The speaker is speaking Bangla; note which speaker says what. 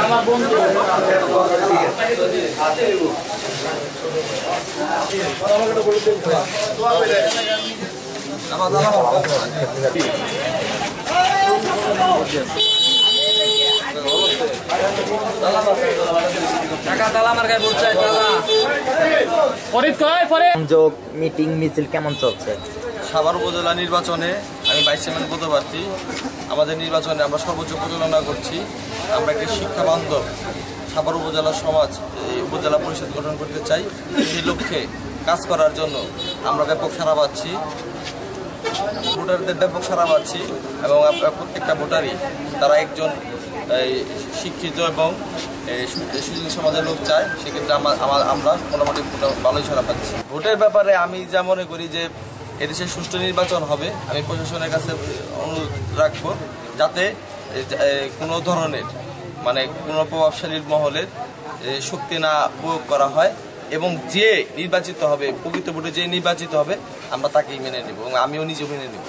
Speaker 1: আমার বন্ধু
Speaker 2: সংযোগ মিটিং মিছিল কেমন চলছে?
Speaker 3: সাভার উপজেলা নির্বাচনে আমি ভাইস চেয়ারম্যান পদপ্রার্থী। আমাদের নির্বাচনে আমরা সর্বোচ্চ পরিচালনা করছি। আমরা একটি শিক্ষা বান্ধব সাভার উপজেলা সমাজ উপজেলা পরিষদ গঠন করতে চাই। সেই লক্ষ্যে কাজ করার জন্য আমরা ব্যাপক সাড়া পাচ্ছি, ভোটারদের ব্যাপক সাড়া পাচ্ছি এবং প্রত্যেকটা ভোটারই তারা একজন শিক্ষিত এবং সুশীল সমাজের লোক চায়। সেক্ষেত্রে আমরা মোটামুটি ভালোই সাড়া পাচ্ছি। ভোটের ব্যাপারে আমি যা মনে করি যে এদেশে সুষ্ঠু নির্বাচন হবে। আমি প্রশাসনের কাছে অনুরোধ রাখবো যাতে কোনো ধরনের কোনো প্রভাবশালী মহলের শক্তি না প্রয়োগ করা হয় এবং যে নির্বাচিত হবে, প্রকৃত ভোটে যে নির্বাচিত হবে আমরা তাকেই মেনে নেব এবং আমিও নিজে মেনে নেব।